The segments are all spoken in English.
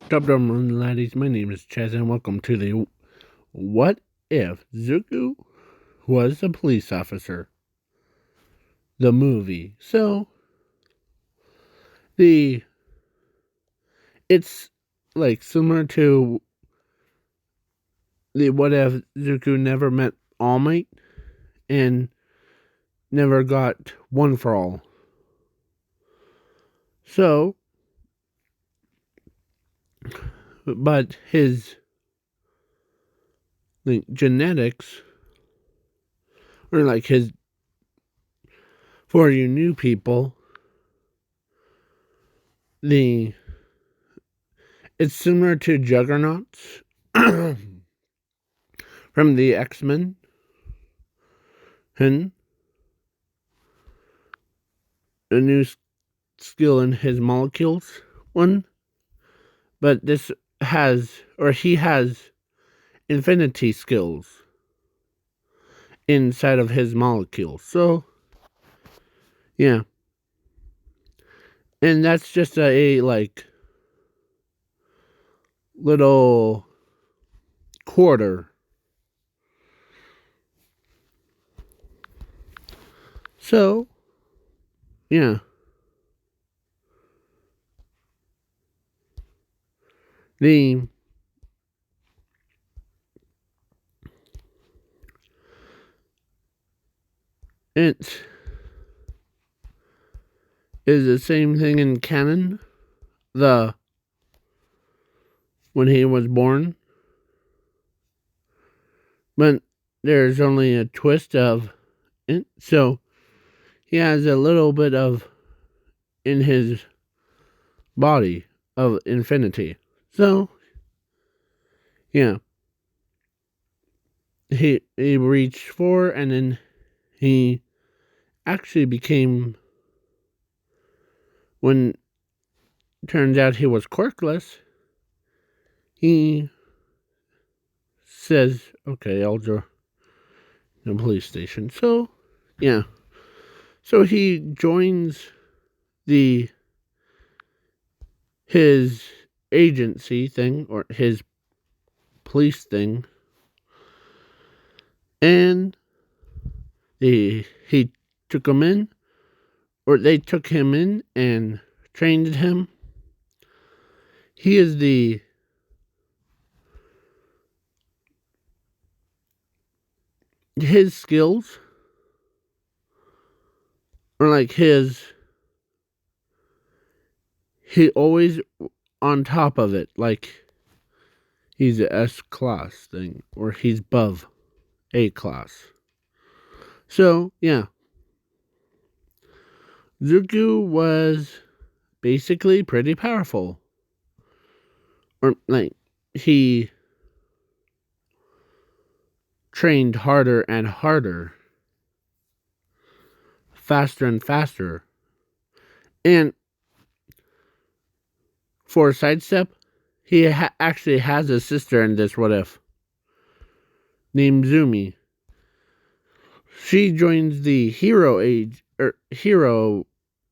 Top Down laddies, my name is Chaz and welcome to the What If Zuko Was a Police Officer? The movie. So it's like similar to the What If Zuko never met All Might and never got One for All. So but his genetics or like his for you new people it's similar to Juggernauts from the X-Men. And a new skill in his molecules one. But he has infinity skills inside of his molecules. So, yeah. And that's just a like little quarter. So, yeah. It is the same thing in canon. When he was born. But there's only a twist of it. So he has a little bit of in his body of infinity. So yeah. He reached 4 and then he actually became when turns out he was quirkless, he says, okay, I'll join the police station. So yeah. So he joins his agency thing or his police thing, and he took him in, or they took him in and trained him. He is his skills are like he always on top of it, like he's a S class thing, or he's above A class. So, yeah. Zuko was basically pretty powerful. Or, like, he trained harder and harder, faster and faster. And for a sidestep, he actually has a sister in this What If named Zumi. She joins the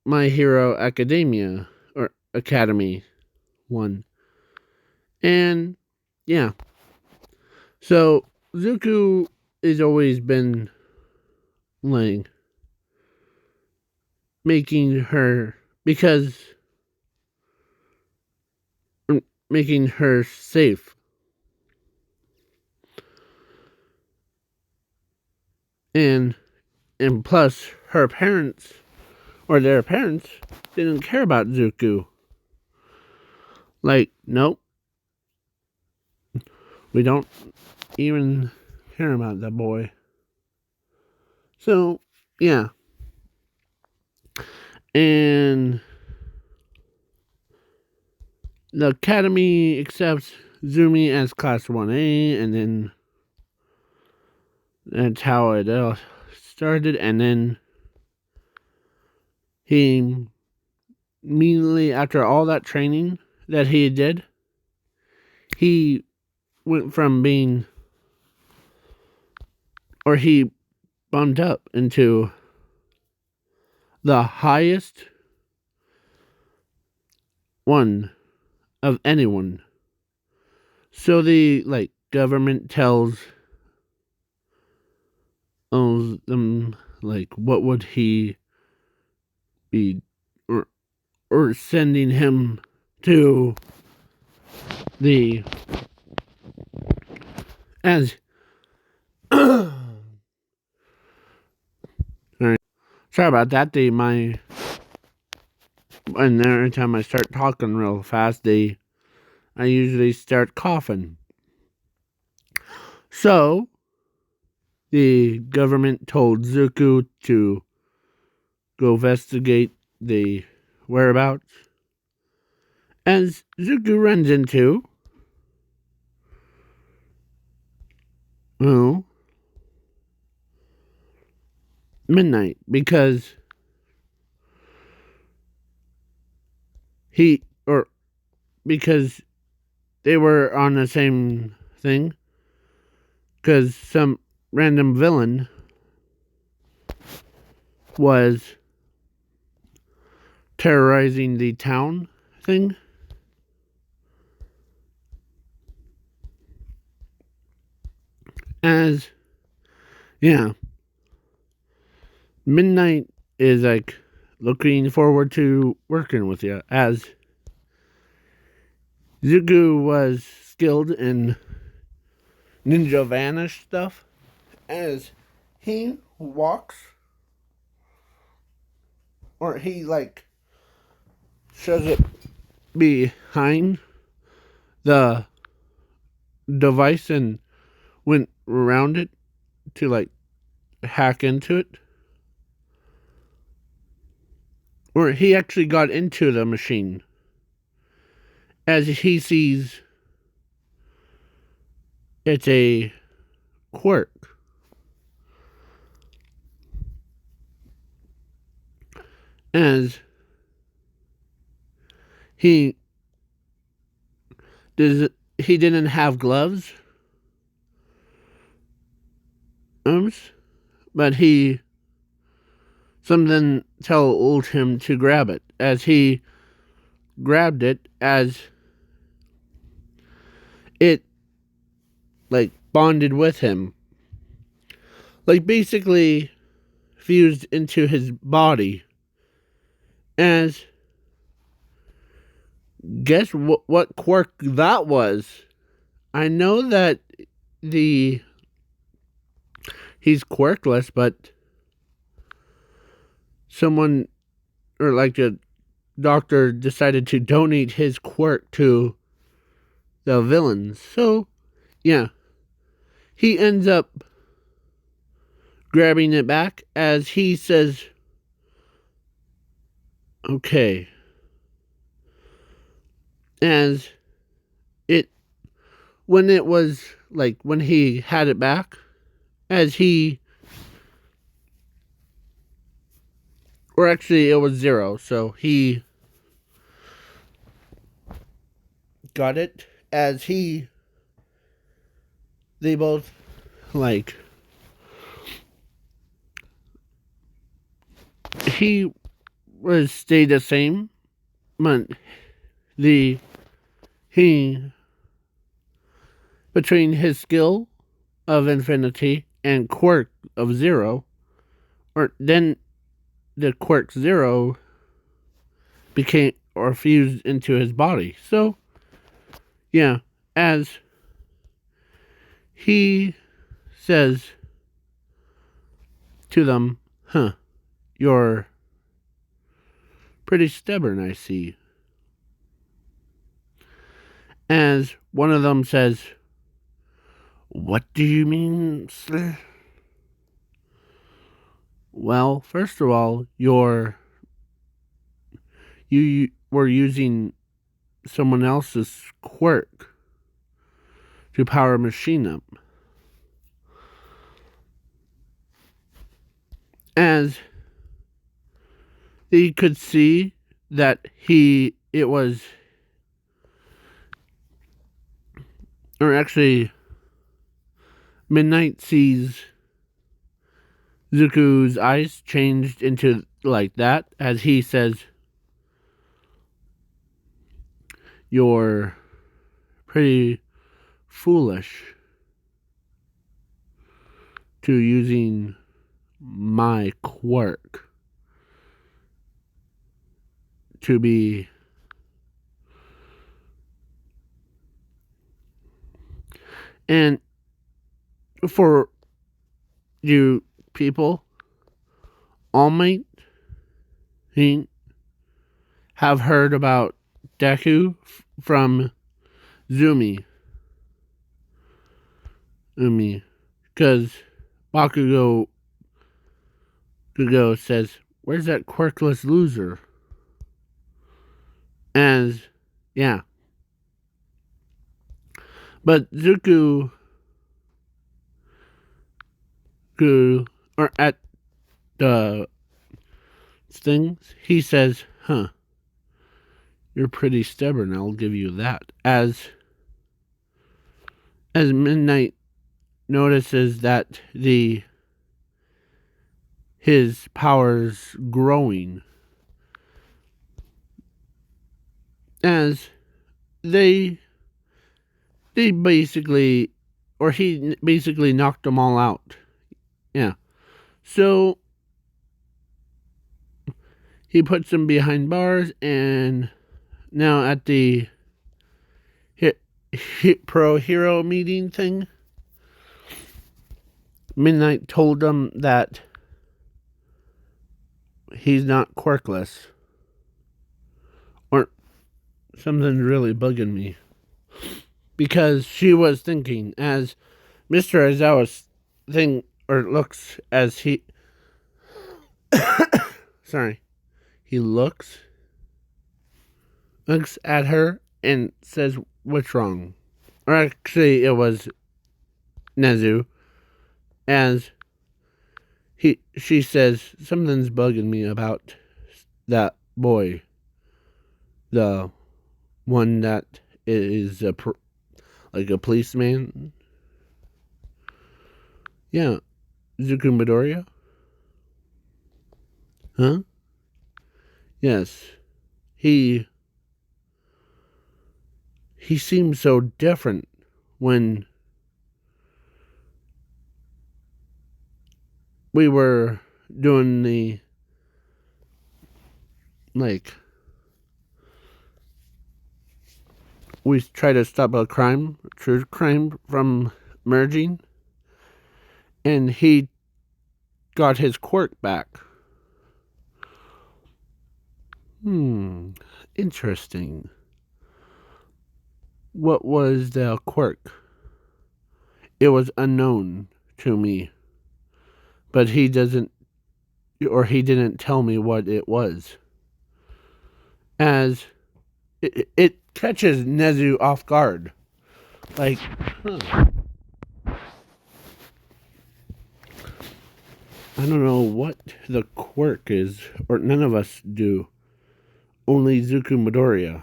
My Hero Academia or Academy one. And yeah. So Zuko has always been like making her safe. And plus their parents didn't care about Zuko. Like, nope. We don't even care about that boy. So, yeah. And the Academy accepts Zumi as Class 1A, and then that's how it started. And then he immediately after all that training that he did, he went from he bumped up into the highest one of anyone. So the government tells them what would he be or sending him to the as all right. Sorry about that. And every time I start talking real fast, I usually start coughing. So the government told Zuku to go investigate the whereabouts. As Zuku runs into midnight because because they were on the same thing. Because some random villain was terrorizing the town thing. As, yeah, Midnight is looking forward to working with you. As Zugu was skilled in ninja vanish stuff. As he walks, or he shows it behind the device and went around it to hack into it. Or he actually got into the machine. As he sees it's a quirk. As he didn't have gloves, but something told him to grab it. As he grabbed it, as it bonded with him, basically fused into his body. As guess what quirk that was? I know that he's quirkless, but someone or a doctor decided to donate his quirk to the villains. So, yeah. He ends up grabbing it back as he says, okay. As when it was when he had it back, or actually it was 0, so he got it as they both he was stayed the same, but he between his skill of infinity and quirk of 0, or then the quirk 0 became or fused into his body. So yeah, as he says to them, you're pretty stubborn, I see. As one of them says, what do you mean, sir? Well, first of all, you were using someone else's quirk to power a machine up. As he could see that it was, or actually, Midnight sees Zuku's eyes changed into that as he says, you're pretty foolish to using my quirk to be and for you people all might have heard about Deku from Umi, because Bakugo says, "Where's that quirkless loser?" As yeah, but Zuku or at the things he says, "Huh, you're pretty stubborn. I'll give you that." As Midnight notices that his powers growing, as they basically, or he basically knocked them all out. Yeah. So he puts them behind bars, and now at the pro hero meeting thing, Midnight told them that he's not quirkless. Or something's really bugging me. Because she was thinking, as Mr. Aizawa's thing, or looks as he. Sorry. He looks at her and says, "What's wrong?" Or actually, it was Nezu. As she says, "Something's bugging me about that boy. The one that is like a policeman." Yeah. Zuku Midoriya? Huh? Yes. He seems so different when we were doing the we try to stop a true crime from merging, and he got his quirk back. Interesting. What was the quirk? It was unknown to me, but he didn't tell me what it was. As it catches Nezu off guard. Like, I don't know what the quirk is, or none of us do. Only Zuku Midoriya.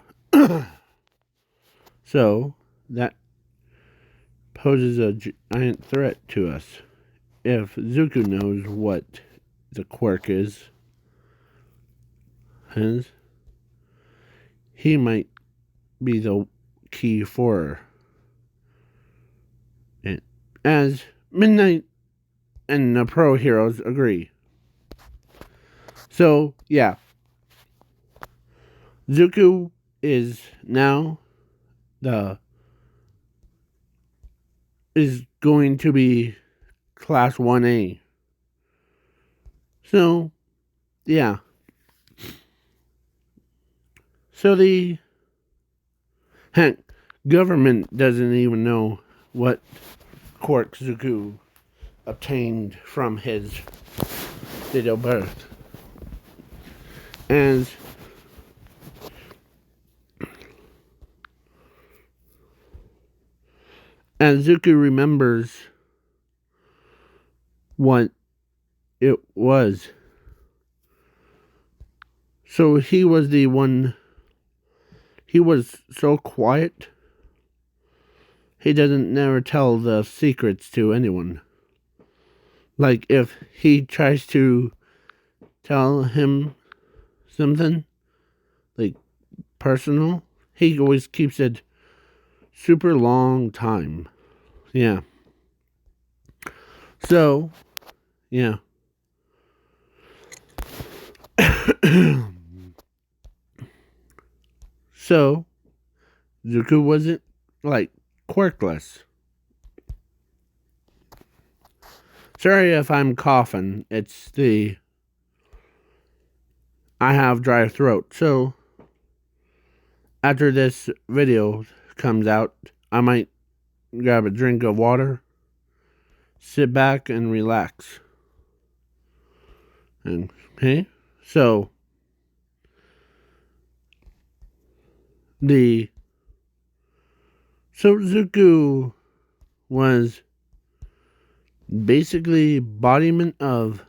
So, that poses a giant threat to us. If Zuku knows what the quirk is, he might be the key for it. As Midnight and the pro heroes agree. So, yeah. Zuku is now is going to be class 1A. So, yeah. So the government doesn't even know what quirk Zuku obtained from his date of birth. And Zuku remembers what it was. So he was the one. He was so quiet. He doesn't never tell the secrets to anyone. Like if he tries to tell him something, like personal, he always keeps it super long time. Yeah. So, yeah. So, Zuko wasn't like quirkless. Sorry if I'm coughing. It's I have dry throat. So, after this video comes out, I might grab a drink of water, sit back, and relax. And, okay? So, Zuko was basically embodiment of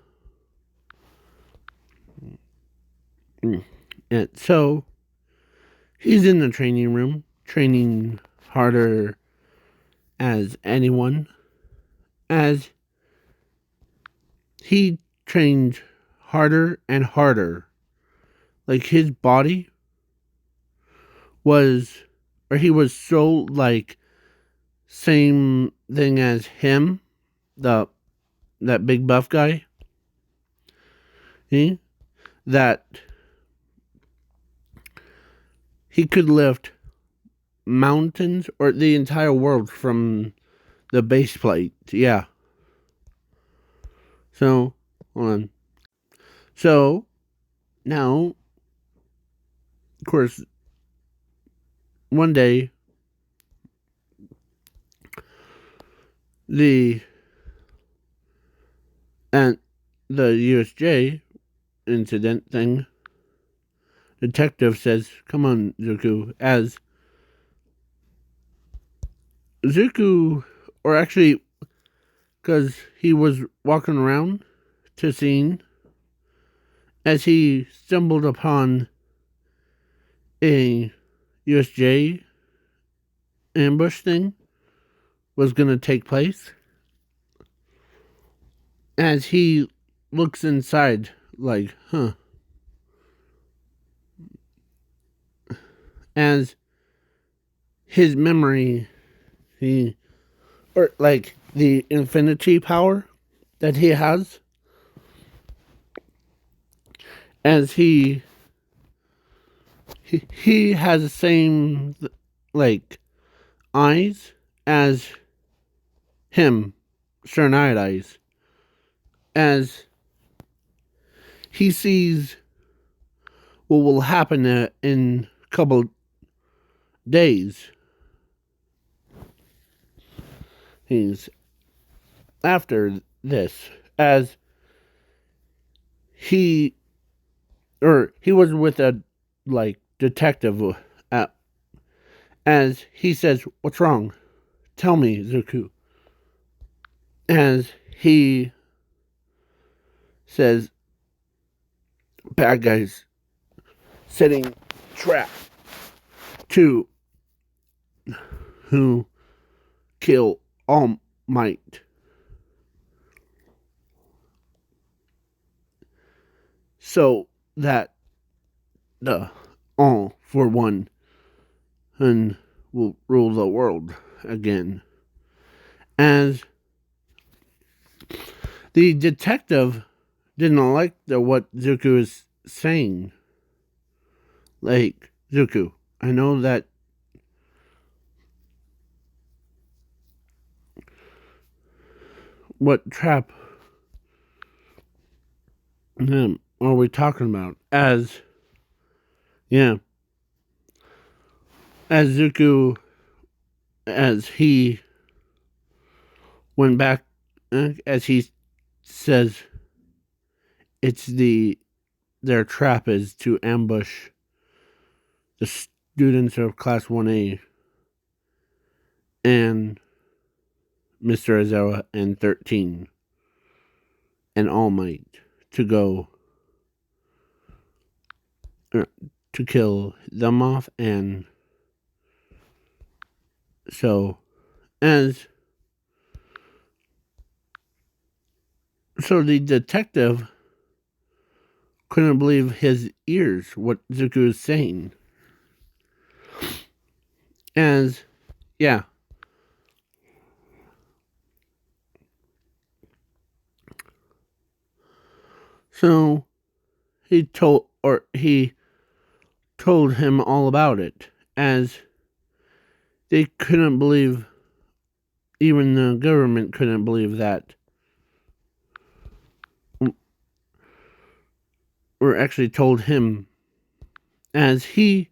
it. So he's in the training room, training harder as anyone, as he trained harder and harder. Like his body was, or he was so like same thing as him, that big buff guy. That he could lift mountains or the entire world from the base plate. Yeah. So, hold on. So, now, of course, one day, the USJ incident thing, detective says, "Come on, Zuko," as Zuko, or actually, because he was walking around to scene, as he stumbled upon a USJ ambush thing was going to take place, as he looks inside, like, huh. As his memory, or like the infinity power that he has, as he has the same like eyes as him, stern-eyed eyes, as he sees what will happen in a couple days. He's after this, as he was with a like detective as he says, "What's wrong? Tell me, Zuko." As he says, "Bad guys setting trap to who kill All Might." So that the All for One and will rule the world again. As the detective didn't like what Zuko is saying. Like, Zuko, I know that what trap are we talking about? As Zuko, as he went back, as he says, it's their trap is to ambush the students of Class 1A and Mr. Aizawa and 13 and All Might to go to kill them off. And so the detective couldn't believe his ears, what Zuko is saying. As, yeah. So he told him all about it, as they couldn't believe, even the government couldn't believe that, or actually told him, as he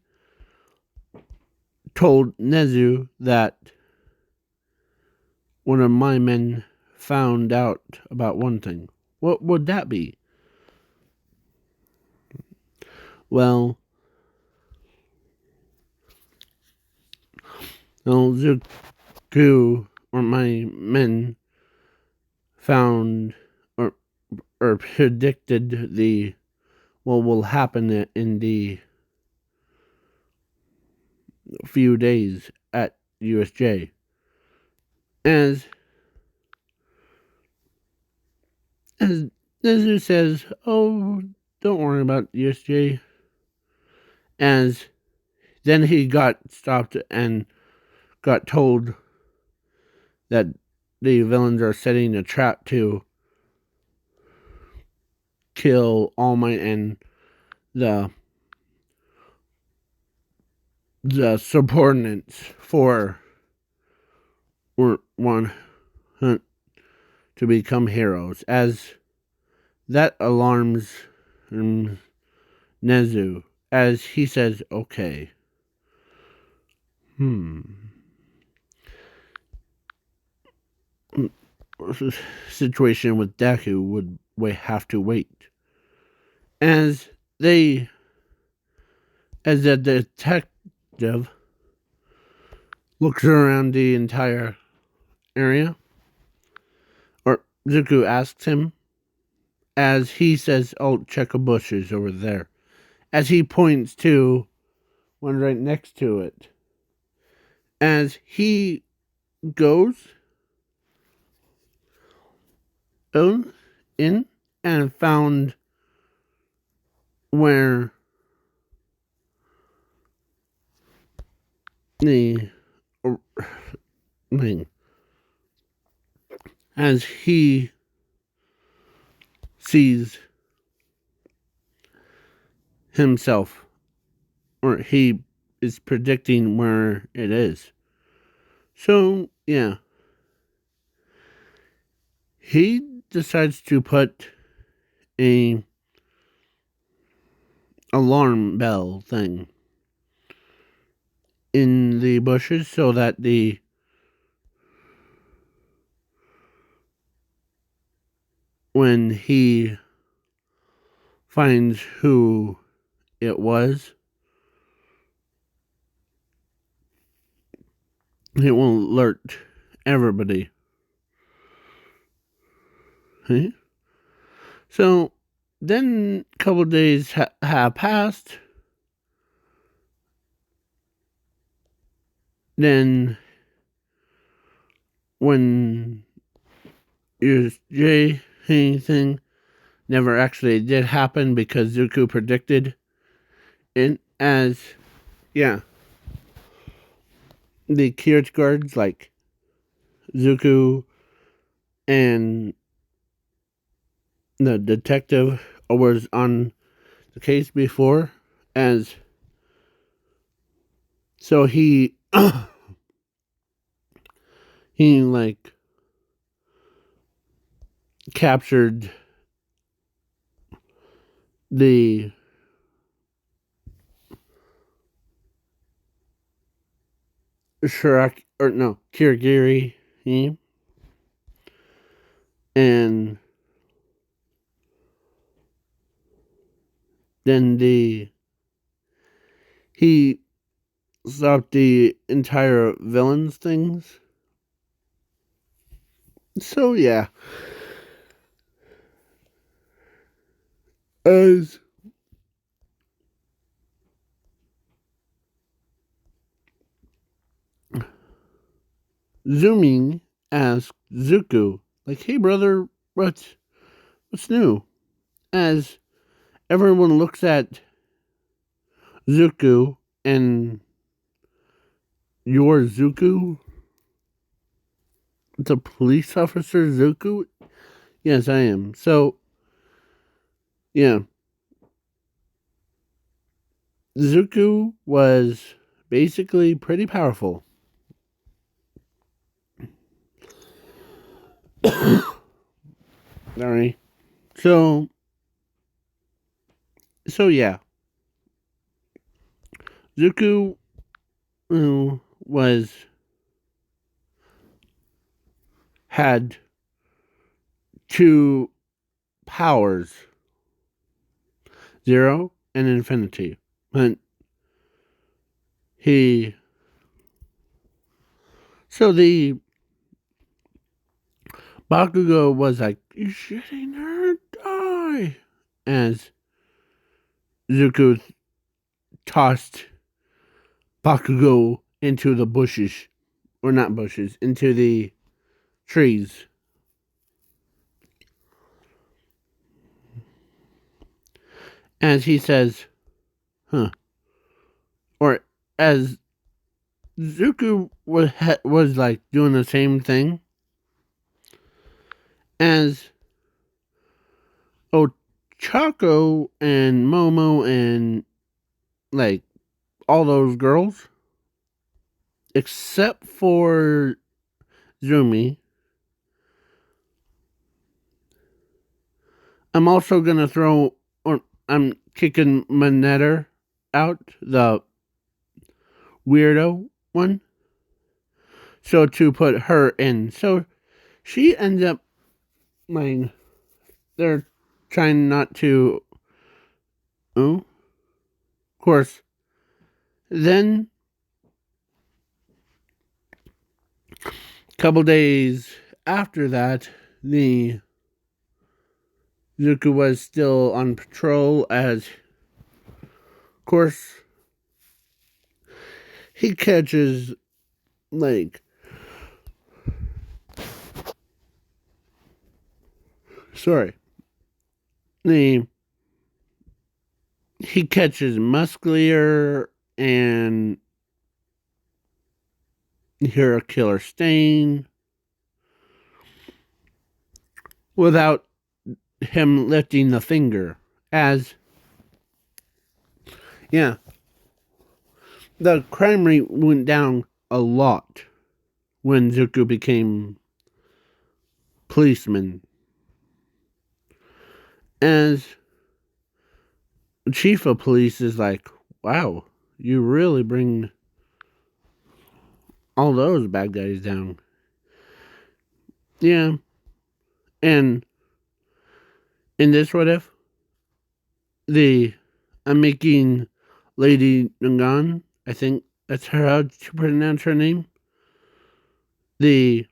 told Nezu that one of my men found out about one thing. What would that be? Well, Zuku, or my men, found or predicted what will happen in the few days at USJ. As Nezu says, "Oh, don't worry about USJ." As then he got stopped and got told that the villains are setting a trap to kill All Might and the subordinates for one to become heroes. As that alarms Nezu, as he says, "Okay, situation with Deku would have to wait." As the detective looks around the entire area, or Zuko asks him, as he says, "Oh, check the bushes over there," as he points to one right next to it. As he goes in and found where the as he sees himself, or he is predicting where it is. So, yeah. He decides to put a alarm bell thing in the bushes so that when he finds who it was, it will alert everybody. Okay? So then a couple days have passed. Then when your J thing never actually did happen because Zuko predicted it, as, yeah, the Kirch guards like Zuko and the detective was on the case before, as so he like captured the Kirigiri, and then he stopped the entire villains things. So yeah, as Zooming asks Zuko, like, "Hey brother, what's new?" As everyone looks at Zuko and Your Zuku? The police officer Zuku? Yes, I am. So, yeah. Zuku was basically pretty powerful. Sorry. So yeah. Zuku was had two powers, zero and infinity. But he so the Bakugo was like, "You shitting her die," as Zuko tossed Bakugo into the bushes, or not bushes, into the trees. As he says, "Huh," or as Zuko was like doing the same thing as Ochako and Momo and like all those girls, except for Zumi. I'm also gonna throw, or I'm kicking Manetta out, the weirdo one. So to put her in, so she ends up like they're trying not to. Oh, of course. Then a couple days after that, the Zuko was still on patrol as, of course, he catches, like, sorry, the he catches Musclier and Hero Killer Stain without him lifting the finger. As, yeah, the crime rate went down a lot when Zuko became policeman. As chief of police is like, wow, you really bring all those bad guys down. Yeah. And in this what if, the I'm making Lady Ngan, I think that's her how to pronounce her name. The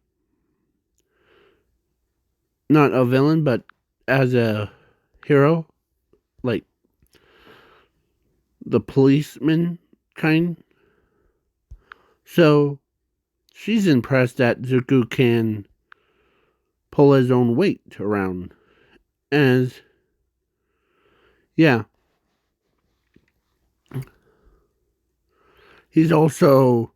not a villain, but as a hero, like the policeman kind. So she's impressed that Zuko can pull his own weight around. As, yeah, he's also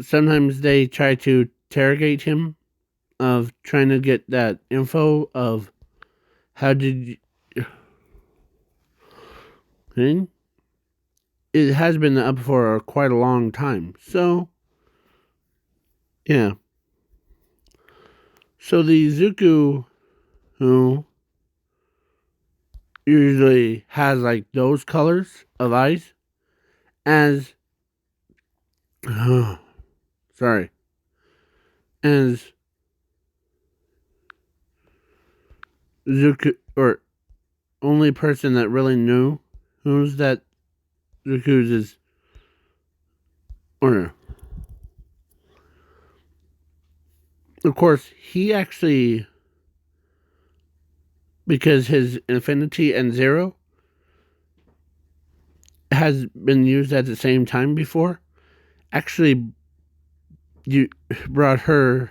sometimes they try to interrogate him of trying to get that info of how did you thing. It has been up for quite a long time. So yeah. So the Zuko who usually has like those colors of eyes as sorry. As Zuko, or only person that really knew who's that Zuko's is, or of course he actually, because his infinity and zero has been used at the same time before, actually you brought her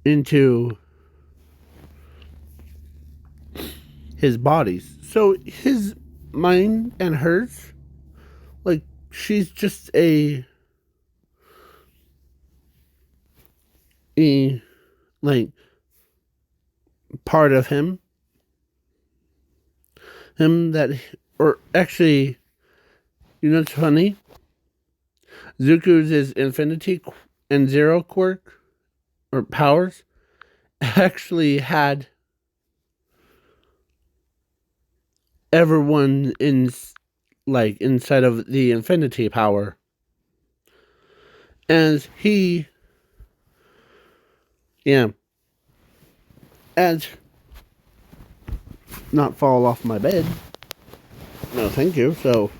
into his bodies. So his mine and hers, like, she's just a like, part of him. Or actually, it's funny? Zuko's is infinity and zero quirk, or powers, actually had everyone inside of the infinity power. As as not fall off my bed. No, thank you. So,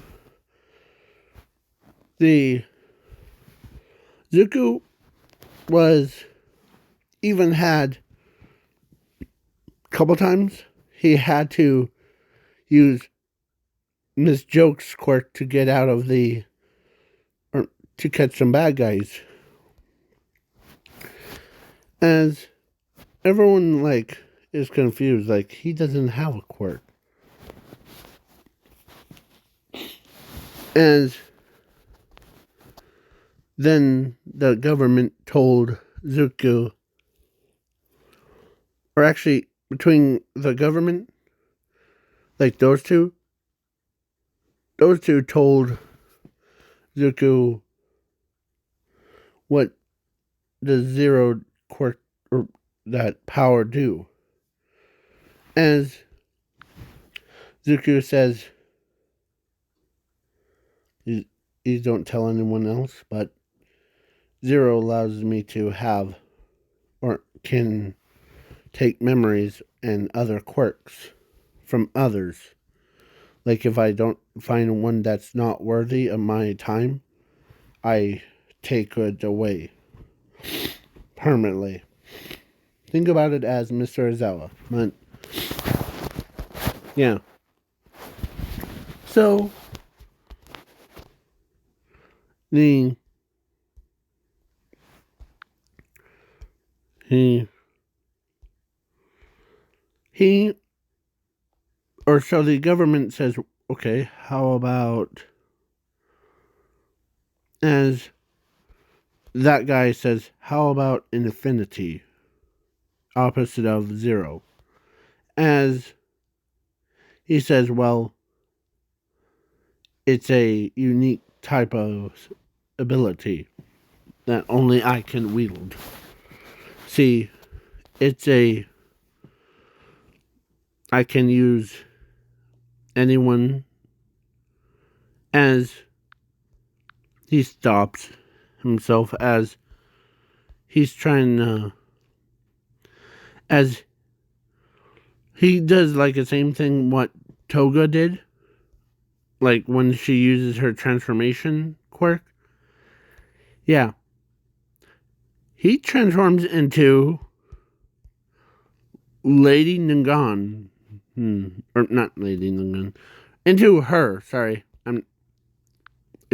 the Zuko had a couple times he had to use Miss Joke's quirk to get out of or to catch some bad guys. As everyone is confused, he doesn't have a quirk. As then the government told Zuko, or actually between the government, those two told Zuko what the zero quirk or that power do. As Zuko says, you don't tell anyone else, but zero allows me to have or can take memories and other quirks from others. Like if I don't find one that's not worthy of my time, I take it away permanently. Think about it as Mr. Ozawa. But yeah. So the so the government says, okay, how about, as that guy says, how about infinity, opposite of zero? As he says, well, it's a unique type of ability that only I can wield. See, I can use anyone. As he stops himself, as he's trying to, as he does the same thing what Toga did, when she uses her transformation quirk. Yeah, he transforms into Lady Ngan, or not Lady Ngan, into her. Sorry, I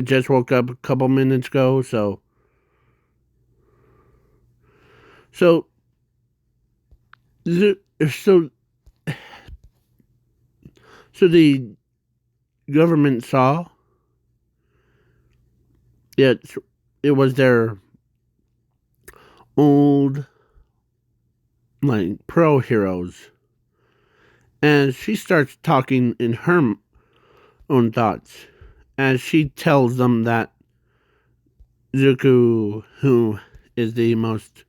just woke up a couple minutes ago, so the government saw it was their old pro heroes, and she starts talking in her own thoughts as she tells them that Zuko, who is the most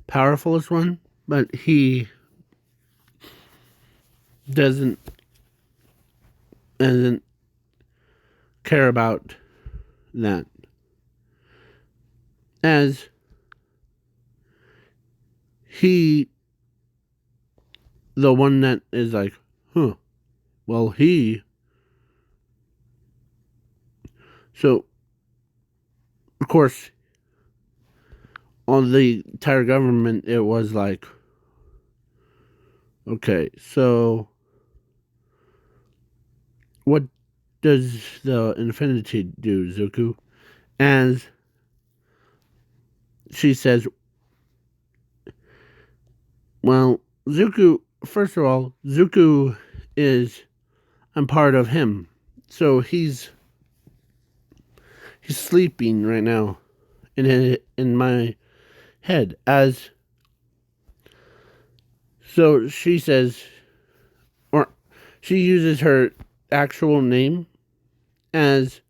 powerfulest one, but he doesn't care about that, as he, the one that is well, so of course on the entire government it was okay, so what does the infinity do, Zuko? As she says, well, Zuko, first of all, Zuko is I'm part of him. So he's sleeping right now in my head. As so she says, or she uses her actual name as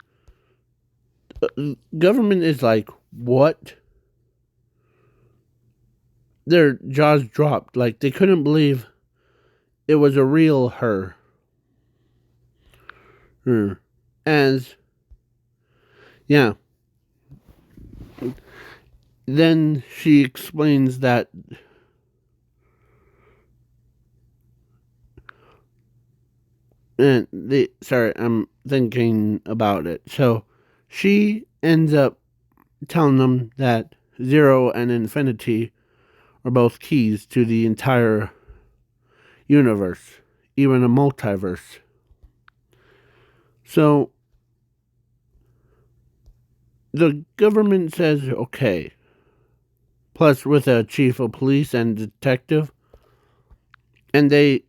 government is like, what? Their jaws dropped. Like, they couldn't believe it was a real her. As, yeah. Then she explains that sorry, I'm thinking about it. So she ends up telling them that zero and infinity are both keys to the entire universe, even a multiverse. So the government says okay. Plus, with a chief of police and detective, and they,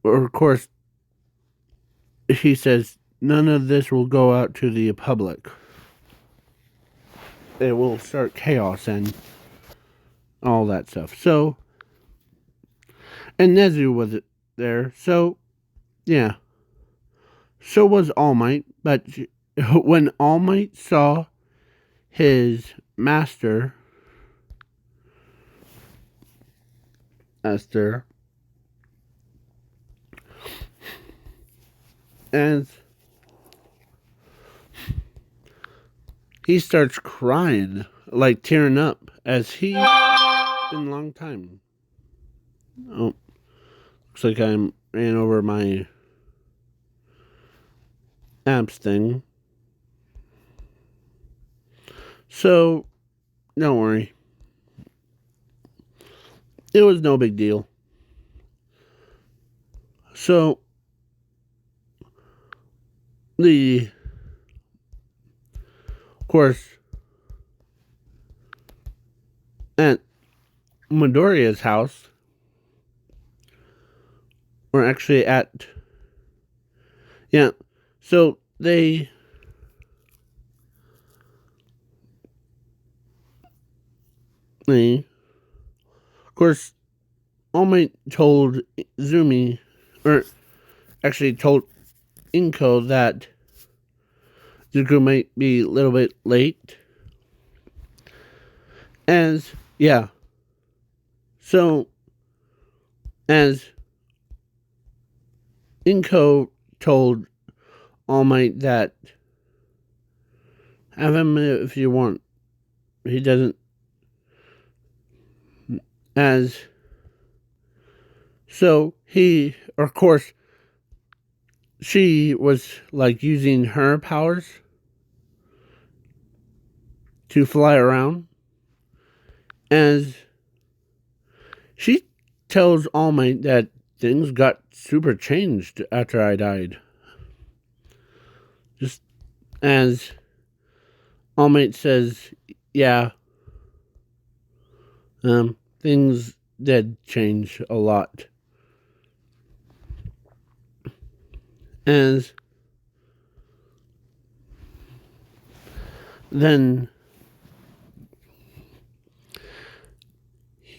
of course, he says none of this will go out to the public. It will start chaos and all that stuff. So, and Nezu was there. So, yeah. So was All Might. But when All Might saw his master, Esther, and he starts crying, like tearing up, as it's been a long time. Oh, looks like I ran over my apps thing. So, don't worry. It was no big deal. So, of course, at Midoriya's house, or actually yeah, so of course, All Might told Zumi, or actually told Inko that Zuko might be a little bit late. Yeah. So, as Inko told All Might that have him if you want. He doesn't. So he, of course, she was like using her powers to fly around. As she tells All Might that things got super changed after I died. Just as All Might says, yeah, things did change a lot. As then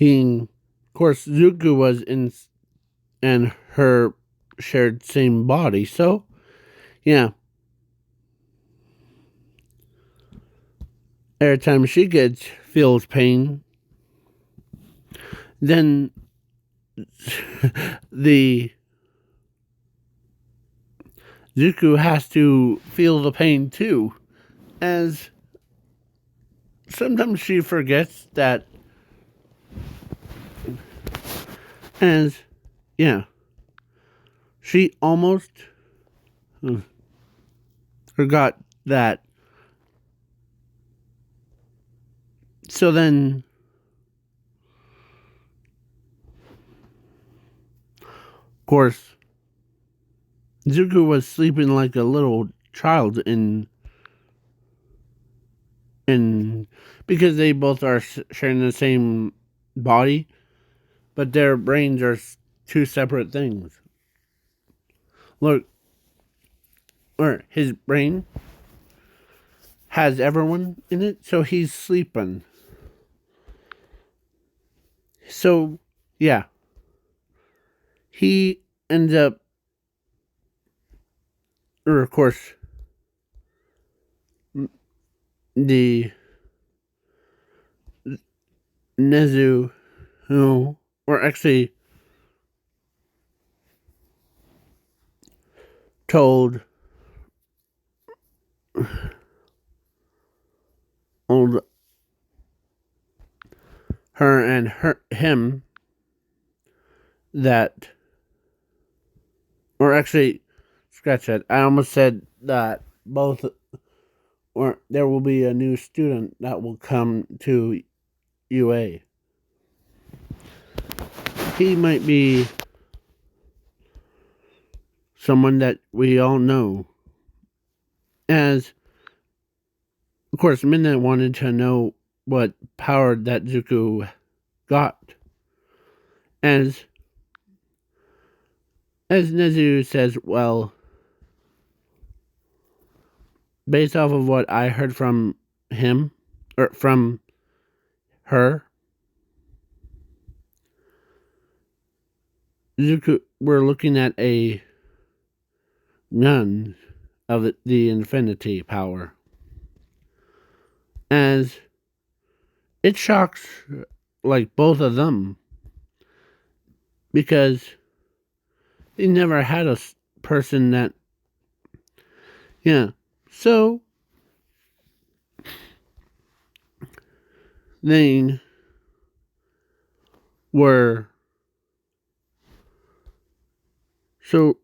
of course, Zuko was in and her shared same body. So, yeah. Every time she feels pain, then the Zuko has to feel the pain too, as sometimes she forgets that, as, yeah, she almost forgot that. So then, of course, Zuko was sleeping like a little child because they both are sharing the same body, but their brains are two separate things. look, or his brain has everyone in it, so he's sleeping. So, yeah. He ends up, or of course, the Nezu, who, or actually told old her and him that, or actually, scratch that. I almost said that both, or there will be a new student that will come to UA. He might be someone that we all know. As, of course, Midnight wanted to know what power that Zuko got. As Nezu says, well, based off of what I heard from him, or from her, Zuko, we're looking at a gun of the infinity power. As it shocks, like, both of them, because they never had a person that, yeah. So they were, so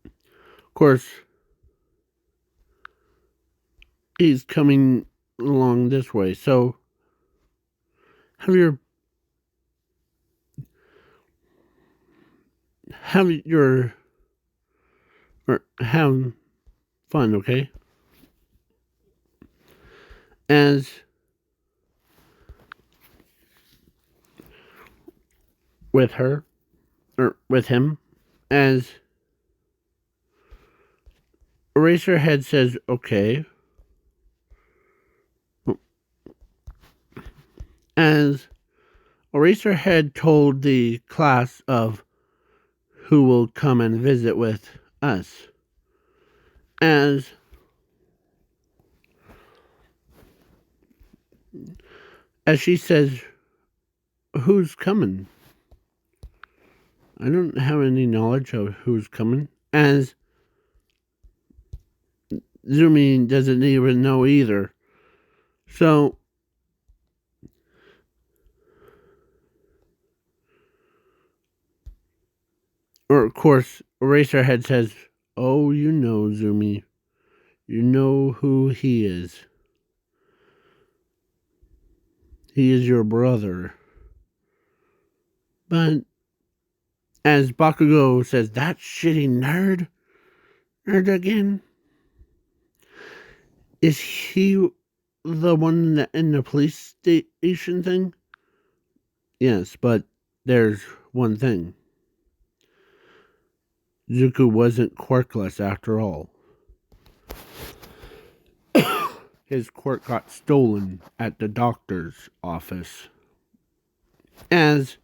of course he's coming along this way. So have your or have fun, okay? As with her, or with him, as Eraserhead says, okay. As Eraserhead told the class of who will come and visit with us. As she says, who's coming? I don't have any knowledge of who's coming. As Zumi doesn't even know either. So, or of course, Eraserhead says, oh, you know, Zumi. You know who he is. He is your brother. But as Bakugo says, that shitty nerd again? Is he the one that in the police station thing? Yes, but there's one thing. Zuko wasn't quirkless after all. His quirk got stolen at the doctor's office. As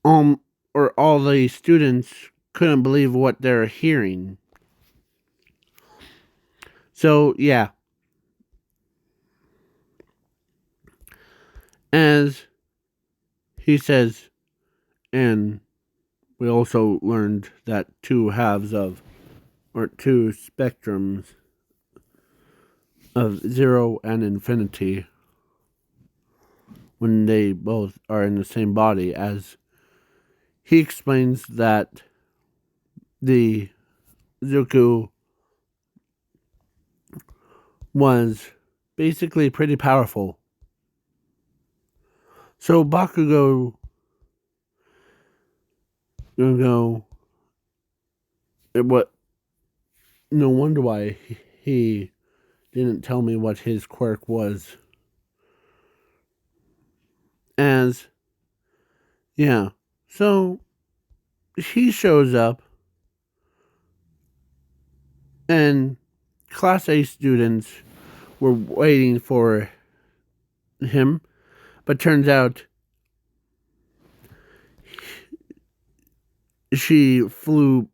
or all the students couldn't believe what they're hearing. So, yeah. As he says, and we also learned that two halves of, or two spectrums of zero and infinity, when they both are in the same body, as he explains that the Zuko was basically pretty powerful. So Bakugo gonna go, what? No wonder why he didn't tell me what his quirk was. As, yeah, so he shows up, and Class A students were waiting for him, but turns out she flew,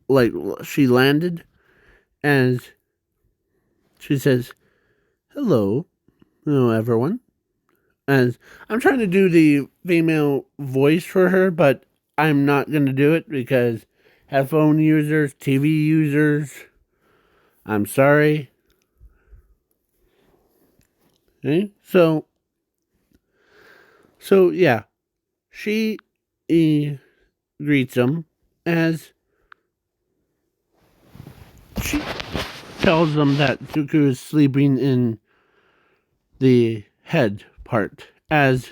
like, she landed, and she says, hello, everyone. And I'm trying to do the female voice for her, but I'm not going to do it because headphone users, TV users, I'm sorry. Okay? So yeah, she greets him as she tells them that Zuko is sleeping in the head part, as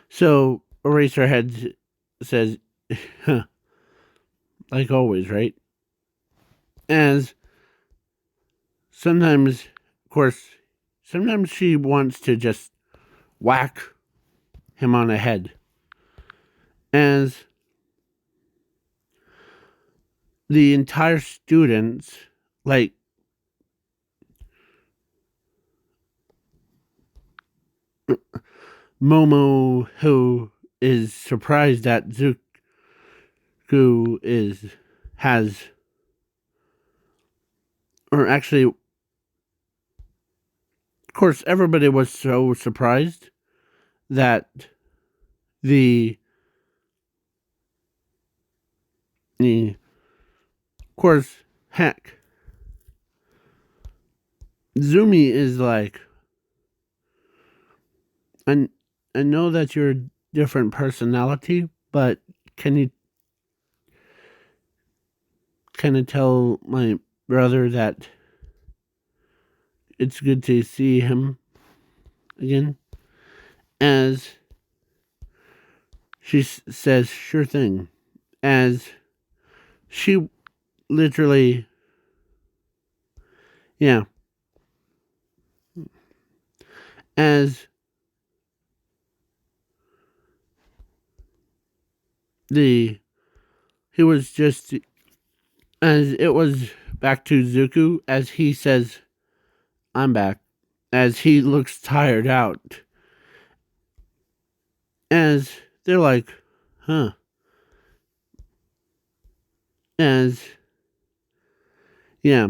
so Eraserhead says, like always, right? As sometimes, of course, sometimes she wants to just whack him on the head. As the entire students, like, Momo, who is surprised that Zuko has, or actually, of course, everybody was so surprised that the, of course, heck, Zumi is like, I, I know that you're a different personality, but can you kind of tell my brother that it's good to see him again? As she says, sure thing. As she literally, yeah, as the, he was just, as it was back to Zuko, as he says, I'm back, as he looks tired out, as they're like, huh, as, yeah.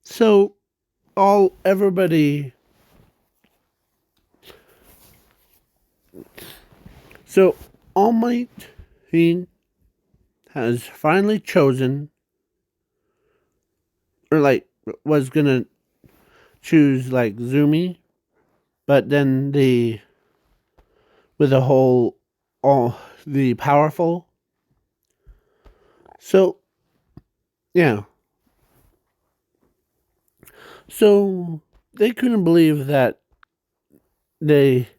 So, everybody, so All Might, he has finally chosen, or like, was gonna choose like Zumi, but then with the whole, all the powerful. So, yeah. So, they couldn't believe that they,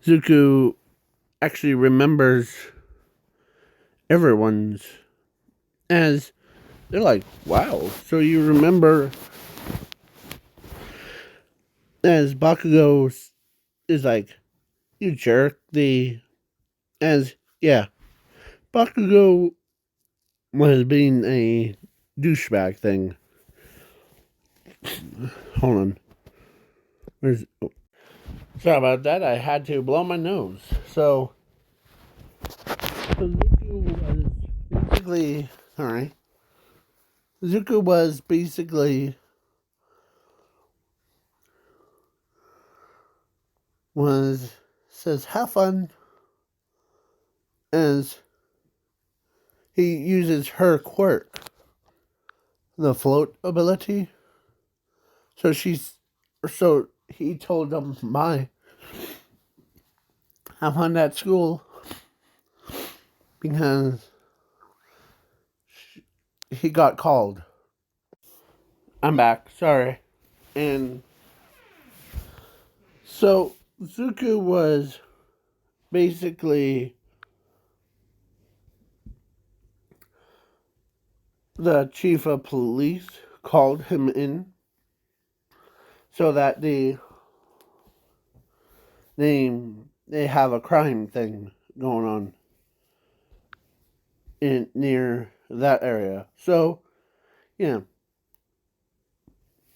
Zuko actually remembers everyone's, as they're like, wow, so you remember, as Bakugo is like, you jerk, as, yeah, Bakugo was being a douchebag thing. Hold on. Where's, oh, sorry about that, I had to blow my nose. So Zuko was basically, alright, Zuko was basically, says, have fun, as he uses her quirk, the float ability. So so he told them, have fun at school, because he got called. I'm back, sorry. And so Zuko was basically, the chief of police called him in so that they have a crime thing going on in near that area. So yeah,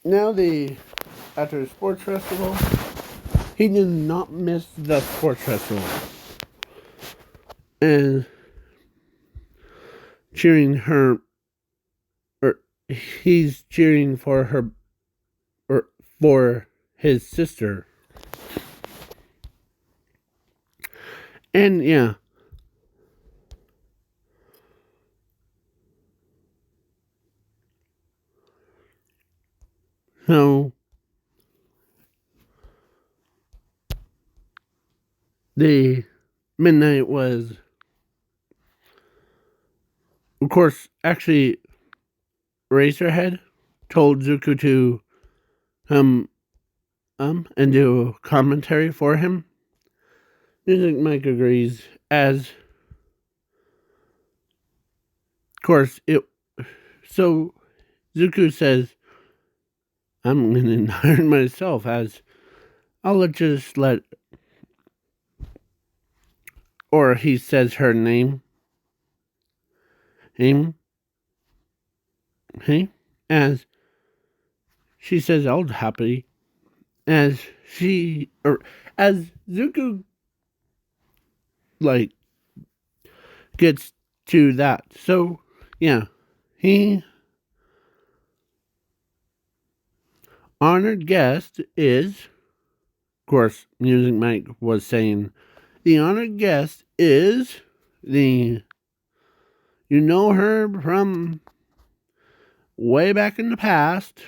now after the sports festival, he did not miss the sports festival and cheering her, or he's cheering for her, or for his sister, and yeah. So the midnight was, of course, actually Razorhead told Zuko to and do commentary for him. Music Mike agrees, as of course it. So Zuko says, "I'm gonna iron myself," as I'll just let, or he says her name, hey, as she says, "I'll happy," as as Zuko like gets to that. So yeah, he honored guest is, of course, Music Mike was saying, the honored guest is the, you know her from way back in the past,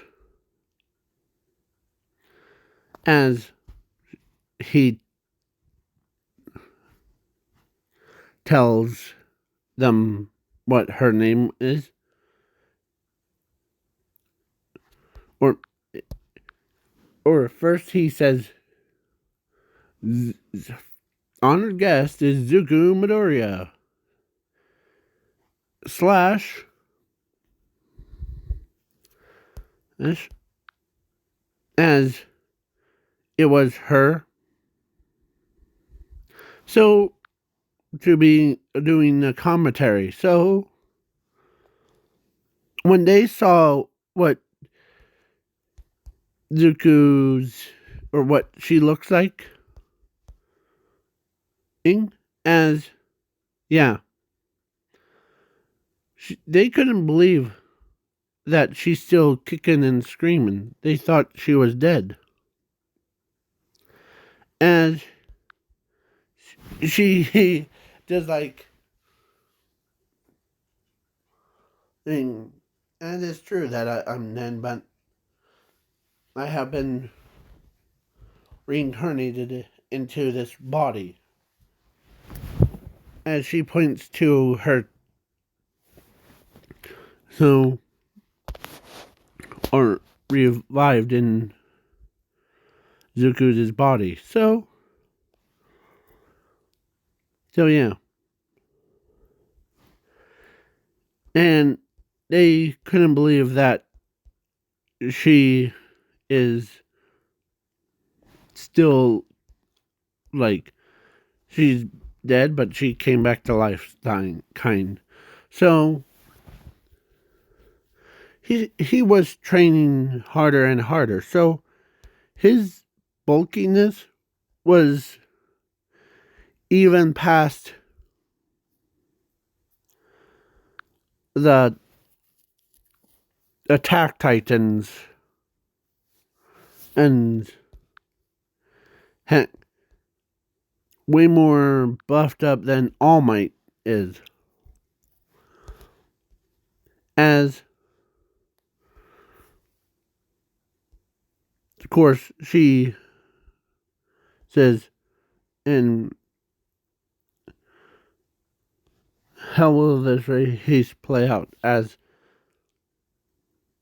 as he tells them what her name is, or first he says, honored guest is Zuko Midoriya slash as it was her. So to be doing the commentary. So when they saw what Zuko's, or what she looks like, as yeah, they couldn't believe that she's still kicking and screaming. They thought she was dead. And she does like thing. And it's true that I'm then, but I have been reincarnated into this body. As she points to her, so, or revived in Zuko's body. So yeah. And they couldn't believe that she is still, like, she's dead, but she came back to life, dying, kind. So he was training harder and harder. So his bulkiness was even past the Attack Titans and heck, way more buffed up than All Might is. As, of course, she says, and how will this race play out? As,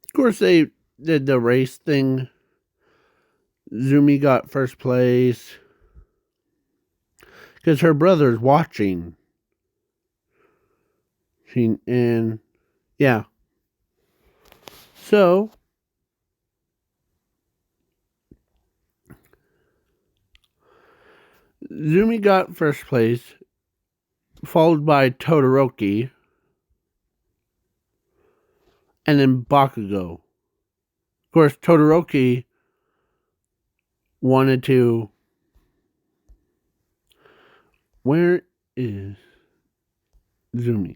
of course, they did the race thing. Zumi got first place because her brother's watching. And yeah. So Zumi got first place, followed by Todoroki, and then Bakugo. Of course, Todoroki wanted to. Where is Zumi?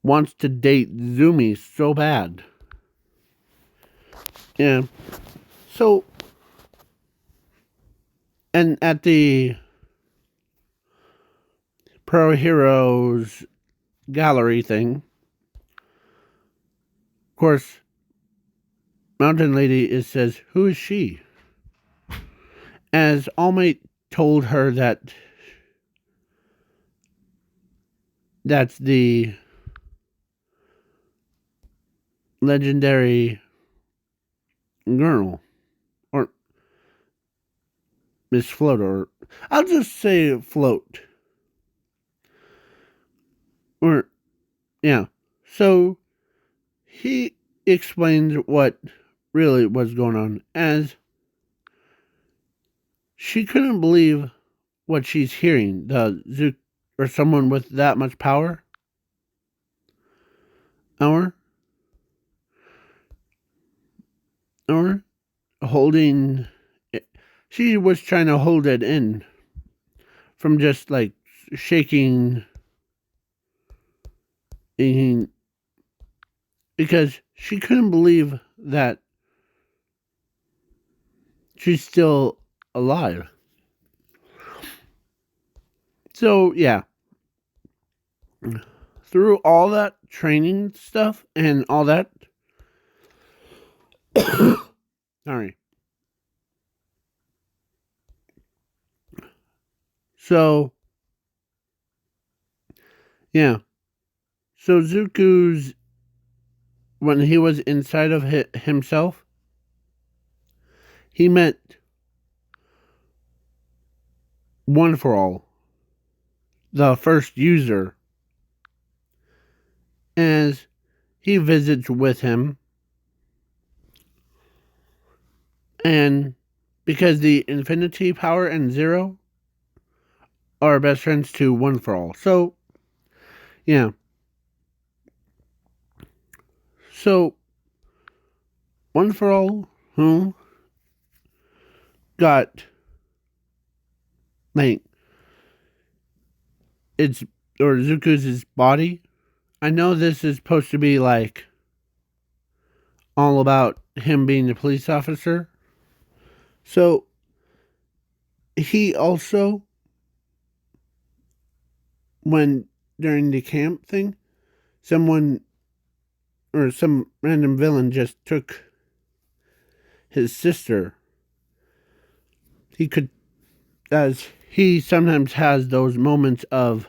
Wants to date Zumi so bad. Yeah. So, and at the Pro Heroes gallery thing, of course, Mountain Lady says, "Who is she?" As All Might told her that that's the legendary girl, or Miss Float, or I'll just say Float. Or, yeah. So, he explains what really was going on, as she couldn't believe what she's hearing. The Zook, or someone with that much power, or holding it. She was trying to hold it in from just like shaking, because she couldn't believe that she's still alive. So, yeah. Through all that training stuff and all that. Sorry. So, yeah. So, Zuko's, when he was inside of himself, he met One for All, the first user, as he visits with him. And because the Infinity Power and Zero are best friends to One for All. So, yeah. So, One for All, who got, like, it's, or Zuko's body. I know this is supposed to be, like, all about him being a police officer. So, he also, when during the camp thing, someone or some random villain just took his sister. He could, as he sometimes has those moments of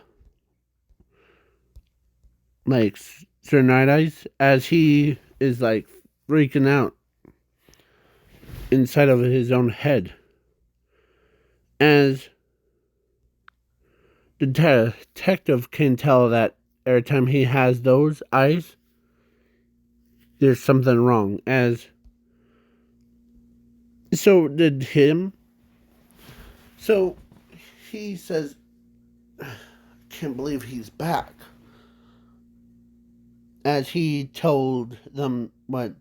like sternitis, as he is like freaking out inside of his own head, as the detective can tell that every time he has those eyes, there's something wrong. As so did him. So he says, "Can't believe he's back." As he told them what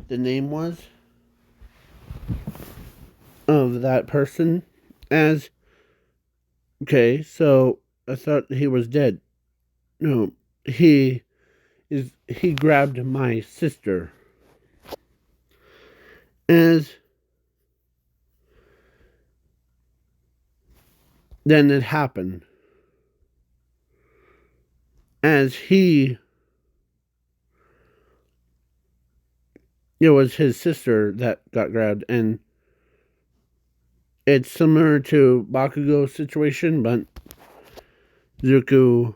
the name was of that person. As, okay, so I thought he was dead. No, he grabbed my sister. As then it happened. As it was his sister that got grabbed, and it's similar to Bakugo's situation, but Zuko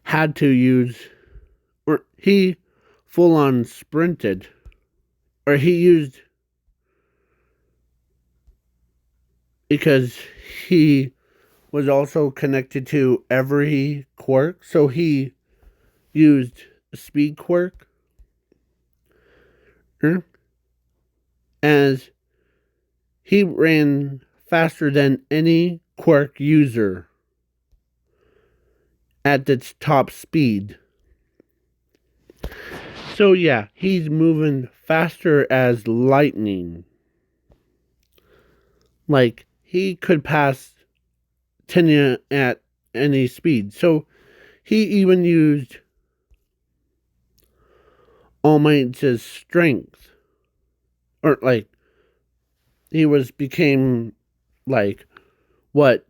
had to use, or he full on sprinted, or he used, because he was also connected to every quirk, so he used speed quirk as he ran faster than any quirk user at its top speed. So yeah, he's moving faster as lightning. Like, he could pass Tenya at any speed. So he even used All Might's strength. Or like, became like what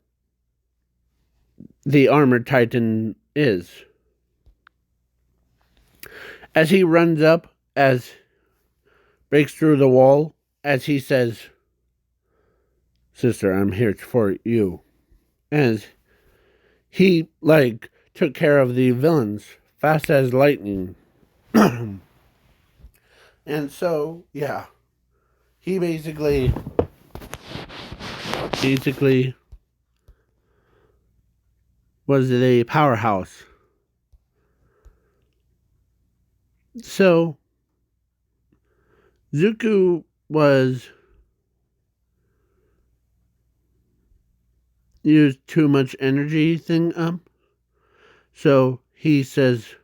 the armored titan is. As he runs up, as breaks through the wall, as he says, "Sister, I'm here for you." As he took care of the villains fast as lightning. And so, yeah, he basically was a powerhouse. So Zuko was used too much energy thing up. So he says,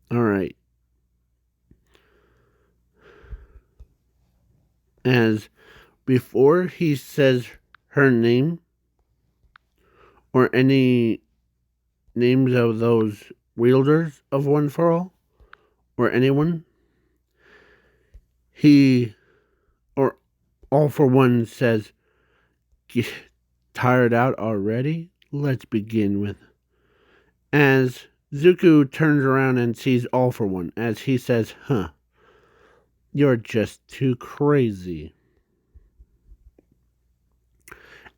all right. As before he says her name or any names of those wielders of One for All or anyone, he or All for One says, "Get tired out already? Let's begin with." As Zuko turns around and sees All for One, as he says, "Huh, you're just too crazy."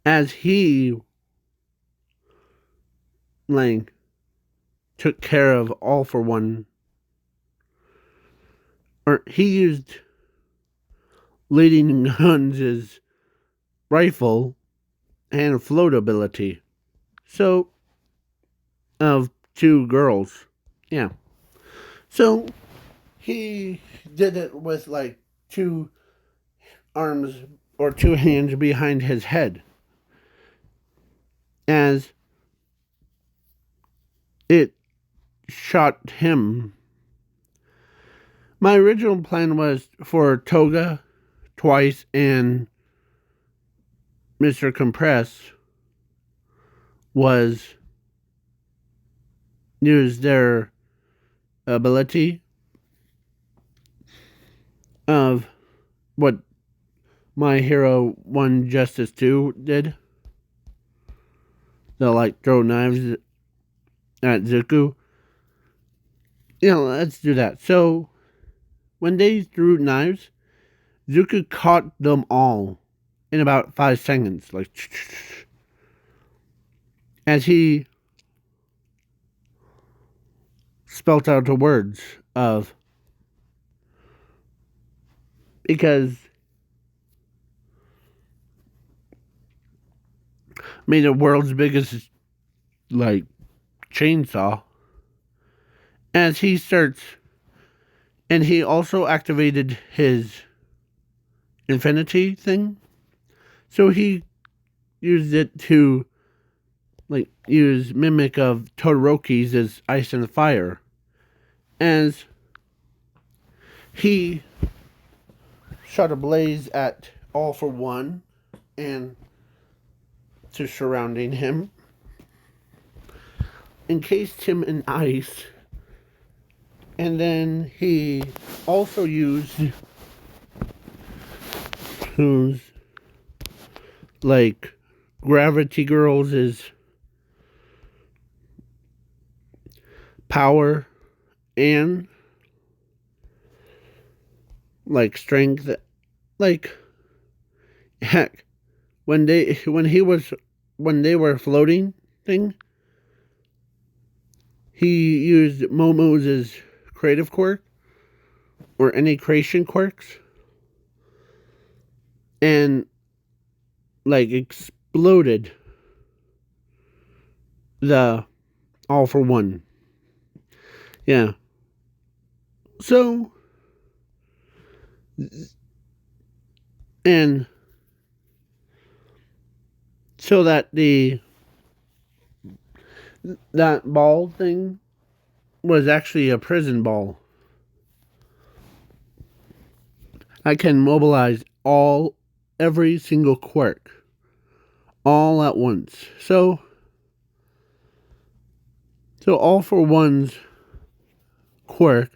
As he took care of All for One, or he used Leading Guns' rifle and float ability. So, of two girls. Yeah. So, he did it with two arms or two hands behind his head. As it shot him. My original plan was for Toga twice and Mr. Compress was use their ability of what My Hero 1 Justice 2 did. They'll throw knives at Zuko. Let's do that. So when they threw knives, Zuko caught them all in about 5 seconds. As he spelt out the words of, because made the world's biggest chainsaw. As he starts, and he also activated his infinity thing, so he used it to use mimic of Todoroki's as ice and fire. As he shot a blaze at All for One and to surrounding him, encased him in ice, and then he also used whose Gravity Girls' power and strength. Heck, when they were floating thing, he used Momo's creative quirk or any creation quirks and exploded the All for One. Yeah. So And so that that ball thing was actually a prison ball. I can mobilize every single quirk all at once. So All for One's quirk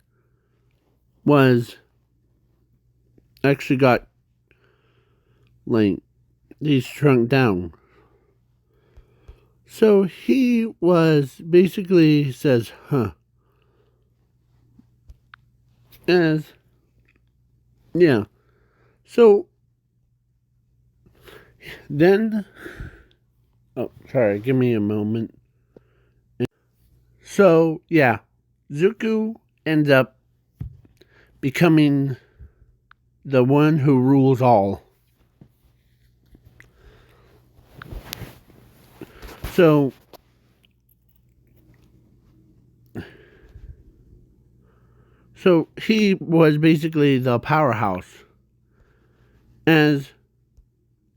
was actually got like he's shrunk down. So he was basically says, as yeah. So then, oh, sorry, give me a moment. So yeah, Zuko ends up becoming the one who rules all. So he was basically the powerhouse. As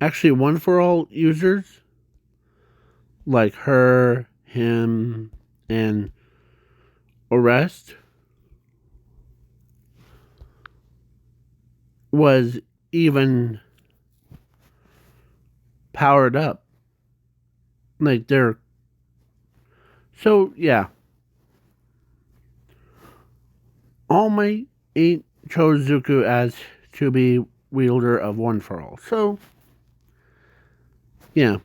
actually One for All users, like her, him, and Orest, was even powered up. Like they're so yeah. All Might 8 chose Zuko as to be wielder of One for All. So yeah.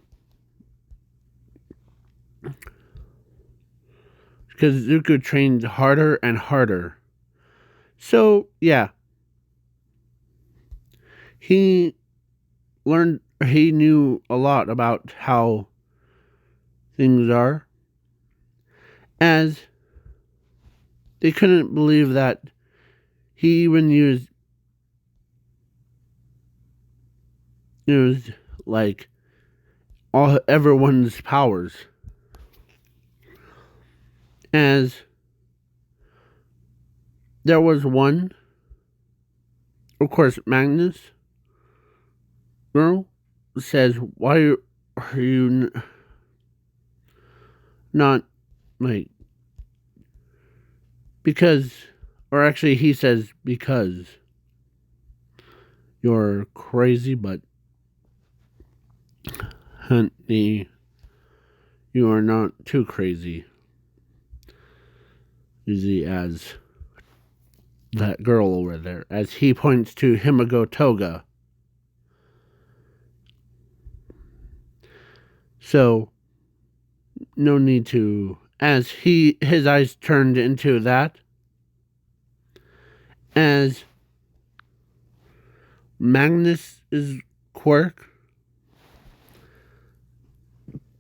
Because Zuko trained harder and harder. So yeah. He knew a lot about how things are, as they couldn't believe that he even used like all everyone's powers, as there was one, of course, Magnus girl says, why are you not like, because, or actually he says, because you're crazy, but honey, you are not too crazy. Easy as that girl over there, as he points to Himigo Toga. So no need to, as his eyes turned into that, as Magnus's quirk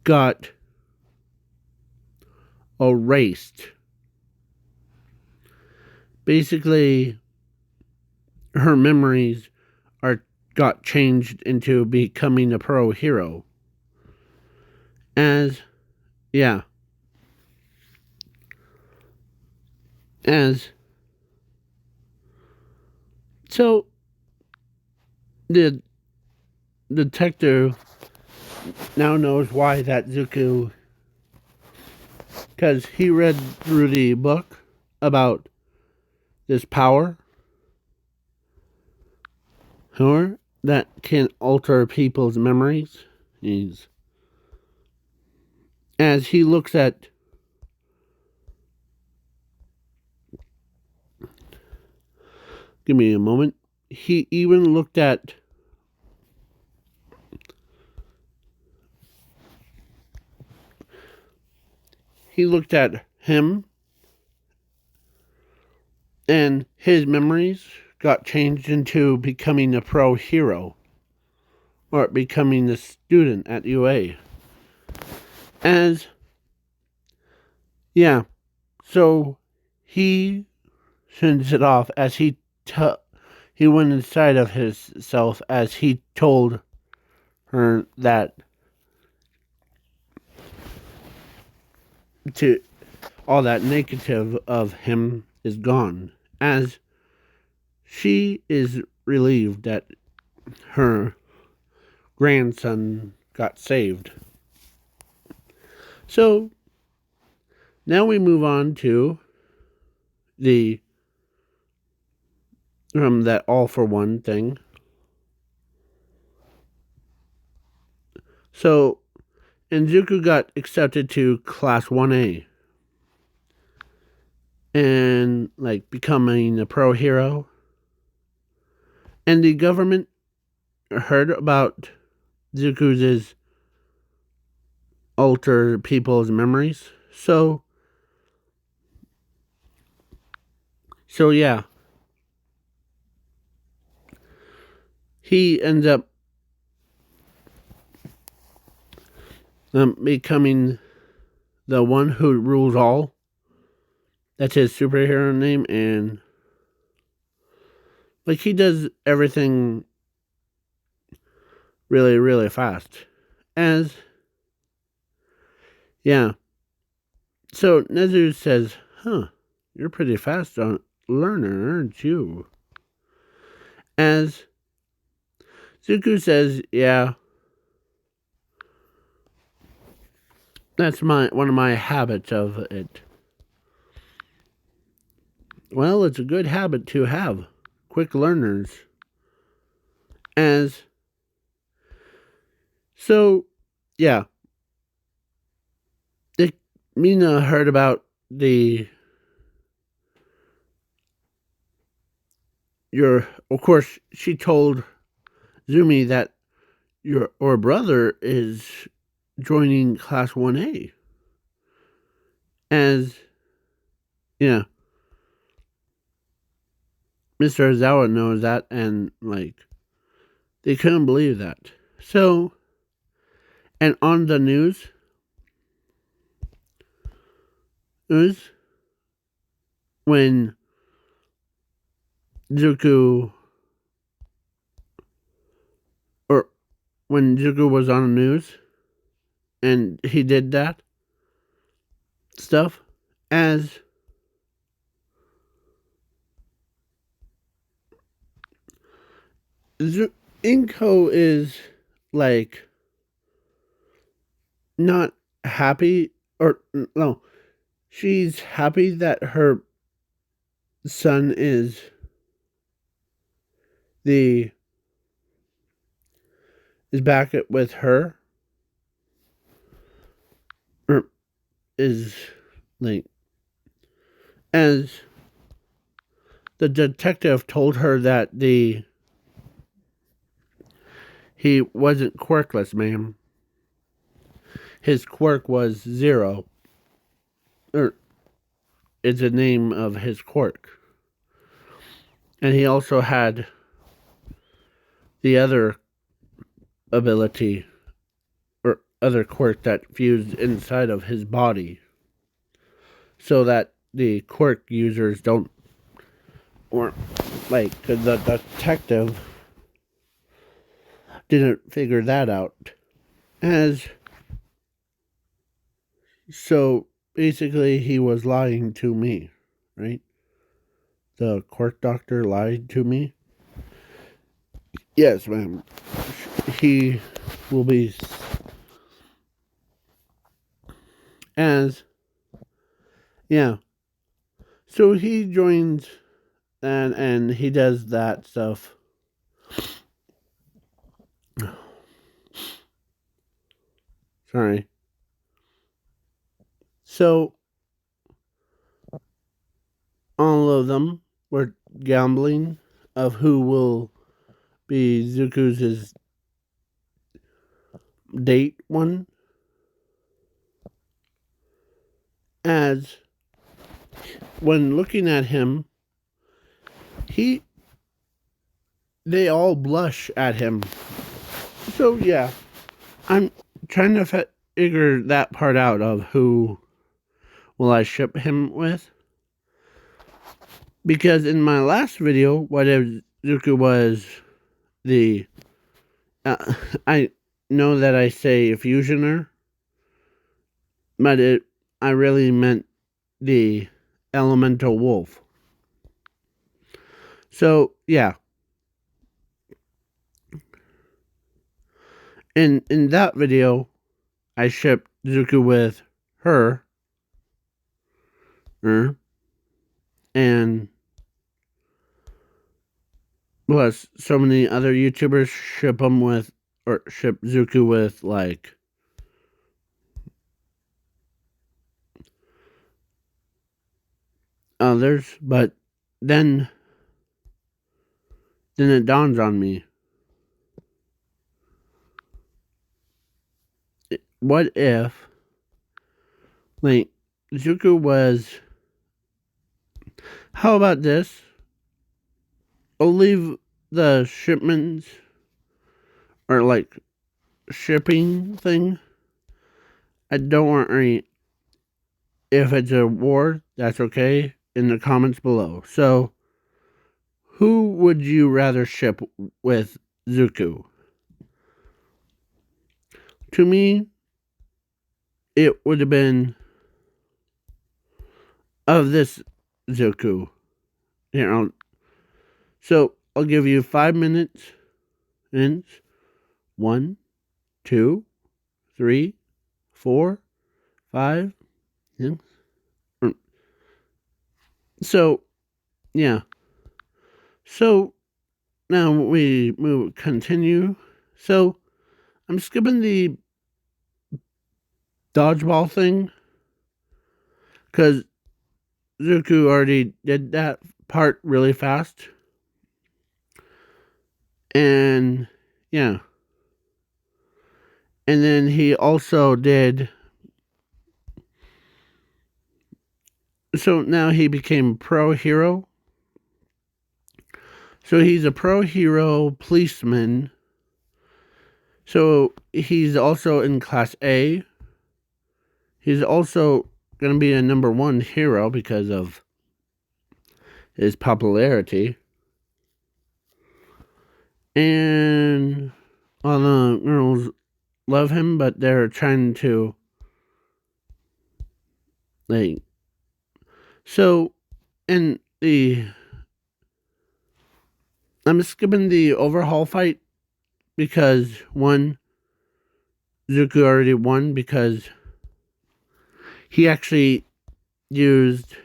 got erased. Basically, her memories got changed into becoming a pro hero. As so the detective now knows why that Zuko, because he read through the book about this power that can alter people's memories. As he looks at, give me a moment, he even looked at him, and his memories got changed into becoming a pro hero, or becoming a student at UA. As so he sends it off, as he went inside of himself, as he told her that to all that negative of him is gone, as she is relieved that her grandson got saved. So now we move on to the that all for one thing. So Izuku got accepted to class 1A and like becoming a pro hero. And the government heard about Zuku's alter people's memories. So yeah. He ends up becoming the one who rules all. That's his superhero name, and like he does everything really, really fast. As yeah. So Nezu says, "Huh, you're pretty fast on learner, aren't you?" As Zuku says, "Yeah, that's one of my habits of it." Well, it's a good habit to have. Quick learners. As so, yeah. Mina heard about of course, she told Zumi that your brother is joining class 1A. As, yeah, Mr. Ozawa knows that, and, like, they couldn't believe that. So, and on the news, when Zuku, or when Zuku was on the news, and he did that stuff, as Inko is, like, not happy, or no, she's happy that her son is back with her, or is like, as the detective told her that he wasn't quirkless, ma'am. His quirk was 0, or is the name of his quirk. And he also had the other ability, or other quirk that fused inside of his body, so that the quirk users don't, or like, the detective didn't figure that out. As so basically he was lying to me, right? The quirk doctor lied to me. Yes, ma'am. He will be, as yeah. So he joins, and he does that stuff. Sorry. So all of them were gambling of who will be Zuku's date one. As when looking at him, they all blush at him. So yeah, I'm trying to figure that part out of who will I ship him with. Because in my last video, what if Zuku was the I know that I say fusioner, but I really meant the elemental wolf. So yeah. in that video, I shipped Zuku with her, and plus so many other YouTubers ship them with, or ship Zuku with, like, others. But then it dawns on me, what if, like, Zuku was, how about this? I'll leave the shipments, or like shipping thing. I don't worry if it's a war, that's okay, in the comments below. So, who would you rather ship with Zuku? To me, it would have been of this Zuku. So I'll give you 5 minutes. And 1, 2, 3, 4, 5. Yeah. So, yeah. So now we continue. So I'm skipping the dodgeball thing because Zuku already did that part really fast. And yeah. And then he also did. So now he became pro hero. So he's a pro hero policeman. So he's also in Class A. He's also going to be a number 1 hero because of his popularity. And all the girls love him, but they're trying to, like, so in the, I'm skipping the overhaul fight because, one, Zuku already won because he actually used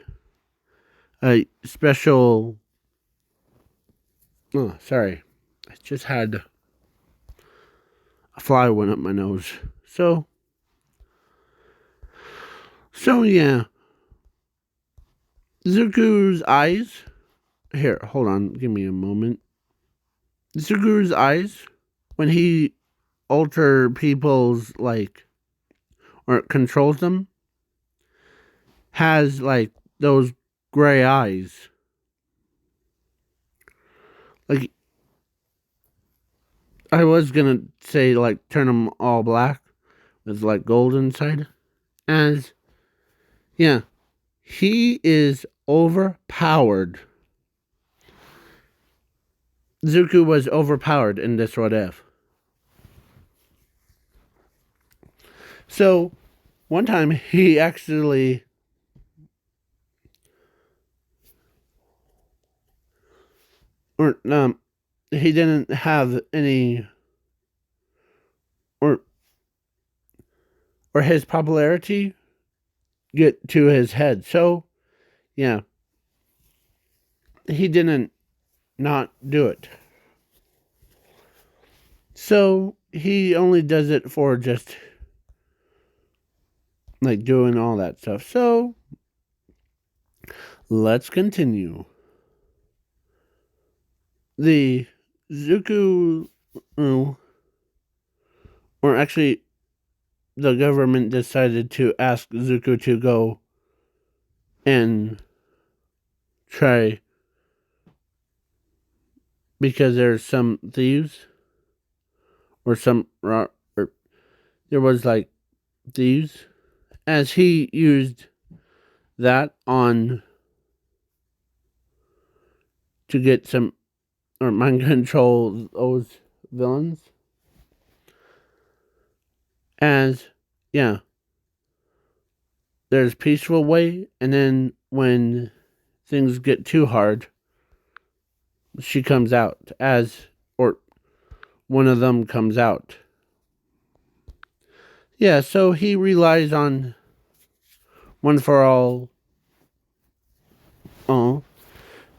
a special, oh, sorry, I just had a fly went up my nose. So yeah. Zuku's eyes. Here, hold on. Give me a moment. Zuku's eyes, when he alter people's, like, or controls them, has, like, those gray eyes. Like, I was gonna say, like, turn them all black with, like, gold inside. As, yeah, he is overpowered. Zuku was overpowered in this What If. So, one time he actually he didn't have any, or his popularity get to his head. So, yeah, he didn't not do it. So, he only does it for just, like, doing all that stuff. So, let's continue. The Zuku, or actually, the government decided to ask Zuku to go and try, because there's some thieves, or there was, like, thieves, as he used that on to get some, or mind control those villains. As, yeah, there's peaceful way, and then when things get too hard, she comes out, as, or one of them comes out. Yeah, so he relies on one for all,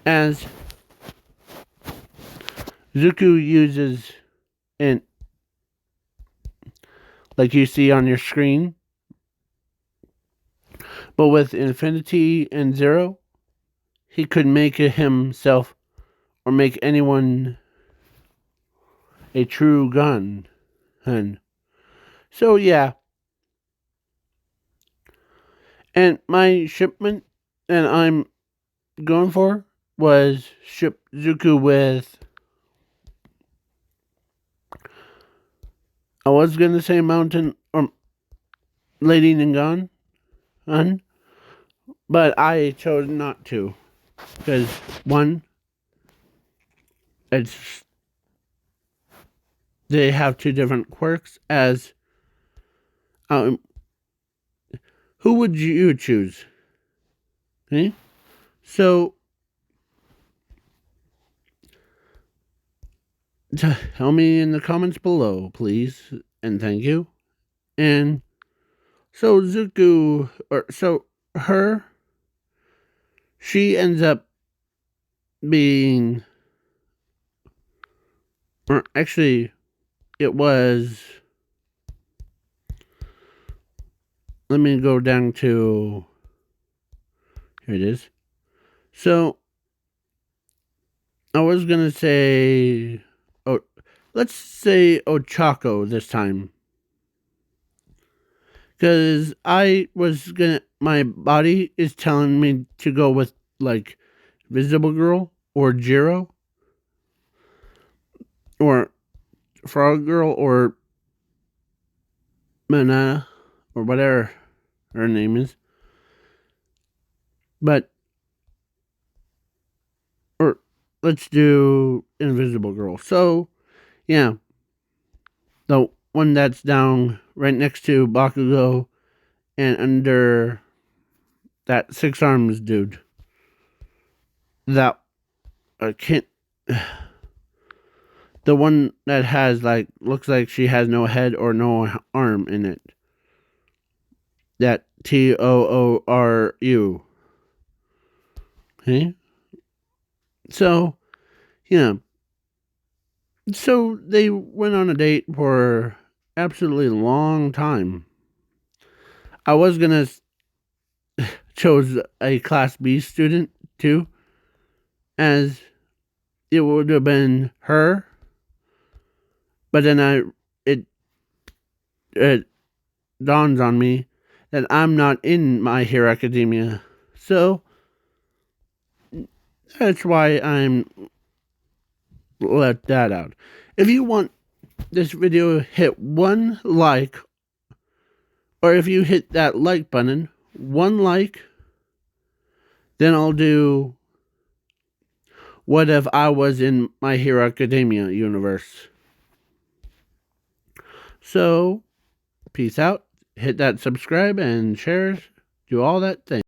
as Zuku uses, and like you see on your screen, but with infinity and zero, he could make it himself or make anyone a true gun. And so yeah, and my shipment that I'm going for was ship Zuku with, I was gonna say mountain or Lady Ningan, but I chose not to because one, it's they have two different quirks. As um, who would you choose? Okay, so tell me in the comments below, please, and thank you. And so Zuko, or so her, she ends up being, or actually, it was. Let me go down to, here it is. So I was gonna say, oh, let's say Ochako this time, because I was gonna. My body is telling me to go with like Visible Girl or Jiro or Frog Girl or Mana or whatever her name is, but or let's do Invisible Girl. So yeah, the one that's down right next to Bakugo and under that Six Arms dude. That can't. The one that has like looks like she has no head or no arm in it. That Tooru. Okay. So yeah. So they went on a date for absolutely long time. I was gonna chose a class B student too, as it would have been her, but then it dawns on me that I'm not in My Hero Academia, so that's why I'm let that out. If you want this video hit one like, or if you hit that like button, one like, then I'll do what if I was in My Hero Academia universe. So, peace out. Hit that subscribe and share. Do all that thing.